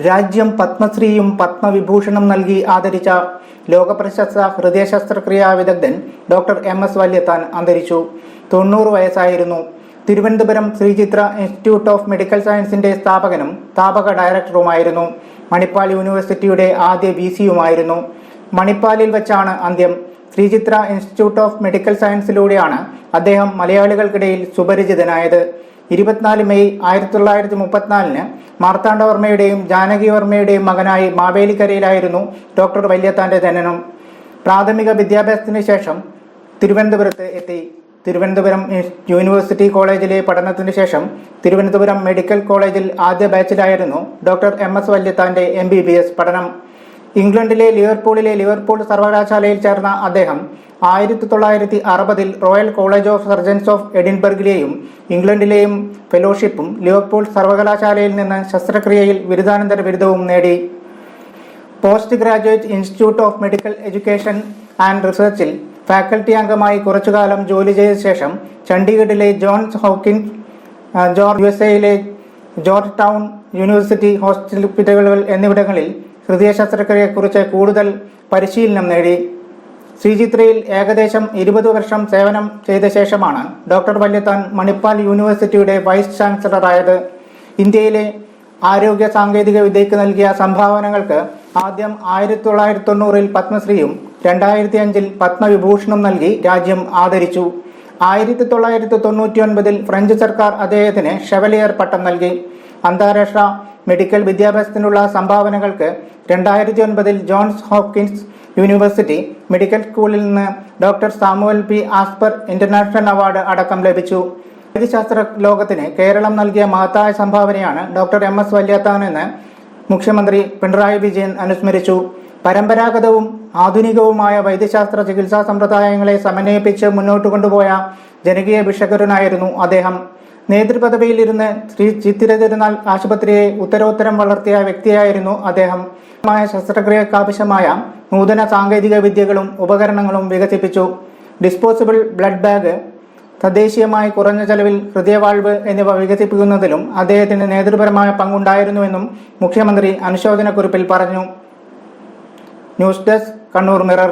രാജ്യം പത്മശ്രീയും പത്മവിഭൂഷണം നൽകി ആദരിച്ച ലോകപ്രശസ്ത ഹൃദയ ശസ്ത്രക്രിയാ വിദഗ്ധൻ ഡോക്ടർ MS വല്യത്താൻ അന്തരിച്ചു. 90 വയസ്സായിരുന്നു. Thiruvananthapuram Sree Chitra institute of medical സയൻസിന്റെ സ്ഥാപകനും സ്ഥാപക ഡയറക്ടറുമായിരുന്നു. മണിപ്പാൽ യൂണിവേഴ്സിറ്റിയുടെ ആദ്യ VC-യുമായിരുന്നു. മണിപ്പാലിൽ വെച്ചാണ് അന്ത്യം. ശ്രീചിത്ര ഇൻസ്റ്റിറ്റ്യൂട്ട് ഓഫ് മെഡിക്കൽ സയൻസിലൂടെയാണ് അദ്ദേഹം മലയാളികൾക്കിടയിൽ സുപരിചിതനായത്. 24 മെയ് 1934 മാർത്താണ്ഡവർമ്മയുടെയും ജാനകിവർമ്മയുടെയും മകനായി മാവേലിക്കരയിലായിരുന്നു ഡോക്ടർ വല്യത്താന്റെ ജനനം. പ്രാഥമിക വിദ്യാഭ്യാസത്തിന് ശേഷം തിരുവനന്തപുരത്ത് എത്തി. തിരുവനന്തപുരം യൂണിവേഴ്സിറ്റി കോളേജിലെ പഠനത്തിന് ശേഷം തിരുവനന്തപുരം മെഡിക്കൽ കോളേജിൽ ആദ്യ ബാച്ചിലായിരുന്നു ഡോക്ടർ MS വല്യത്താന്റെ MBBS പഠനം. ഇംഗ്ലണ്ടിലെ ലിവർപൂൾ സർവകലാശാലയിൽ ചേർന്ന അദ്ദേഹം 1960 royal college of surgeons of എഡിൻബർഗിലെയും ഇംഗ്ലണ്ടിലെയും ഫെലോഷിപ്പും ലിവർപൂൾ സർവകലാശാലയിൽ നിന്ന് ശസ്ത്രക്രിയയിൽ ബിരുദാനന്തര ബിരുദവും നേടി. Post graduate institute of medical education and റിസർച്ചിൽ ഫാക്കൽറ്റി അംഗമായി കുറച്ചുകാലം ജോലി ചെയ്ത ശേഷം ചണ്ഡീഗഡിലെ Johns Hopkins, USA Georgetown university ഹോസ്പിറ്റലുകൾ എന്നിവിടങ്ങളിൽ ഹൃദയ ശസ്ത്രക്രിയയെക്കുറിച്ച് കൂടുതൽ പരിശീലനം നേടി. ശ്രീചിത്രയിൽ ഏകദേശം 20 വർഷം സേവനം ചെയ്ത ശേഷമാണ് ഡോക്ടർ വല്യത്താൻ മണിപ്പാൽ യൂണിവേഴ്സിറ്റിയുടെ വൈസ് ചാൻസലറായത്. ഇന്ത്യയിലെ ആരോഗ്യ സാങ്കേതിക വിദ്യയ്ക്ക് നൽകിയ സംഭാവനകൾക്ക് ആദ്യം 1990 പത്മശ്രീയും 2005 പത്മവിഭൂഷണും നൽകി രാജ്യം ആദരിച്ചു. 1999 ഫ്രഞ്ച് സർക്കാർ അദ്ദേഹത്തിന് ഷെവലിയർ പട്ടം നൽകി. അന്താരാഷ്ട്ര മെഡിക്കൽ വിദ്യാഭ്യാസത്തിനുള്ള സംഭാവനകൾക്ക് 2009 ജോൺസ് ഹോപ്കിൻസ് യൂണിവേഴ്സിറ്റി മെഡിക്കൽ സ്കൂളിൽ നിന്ന് doctor Samuel P. Aspire international award അടക്കം ലഭിച്ചു. വൈദ്യശാസ്ത്ര ലോകത്തിന് കേരളം നൽകിയ മഹത്തായ സംഭാവനയാണ് ഡോക്ടർ MS വല്യത്താനെന്ന് മുഖ്യമന്ത്രി പിണറായി വിജയൻ അനുസ്മരിച്ചു. പരമ്പരാഗതവും ആധുനികവുമായ വൈദ്യശാസ്ത്ര ചികിത്സാ സമ്പ്രദായങ്ങളെ സമന്വയിപ്പിച്ച് മുന്നോട്ട് കൊണ്ടുപോയ ജനകീയ ഭിഷഗ്വരനായിരുന്നു അദ്ദേഹം. നേതൃപദവിയിലിരുന്ന് ശ്രീ ചിത്തിര തിരുനാൾ ആശുപത്രിയെ ഉത്തരോത്തരം വളർത്തിയ വ്യക്തിയായിരുന്നു അദ്ദേഹം. ശസ്ത്രക്രിയക്കാവശ്യമായ നൂതന സാങ്കേതിക വിദ്യകളും ഉപകരണങ്ങളും വികസിപ്പിച്ചു. ഡിസ്പോസിബിൾ ബ്ലഡ് ബാഗ്, തദ്ദേശീയമായി കുറഞ്ഞ ചെലവിൽ ഹൃദയവാൾവ് എന്നിവ വികസിപ്പിക്കുന്നതിലും അദ്ദേഹത്തിന് നേതൃപരമായ പങ്കുണ്ടായിരുന്നുവെന്നും മുഖ്യമന്ത്രി അനുശോചനക്കുറിപ്പിൽ പറഞ്ഞു. News desk, Kannur mirror.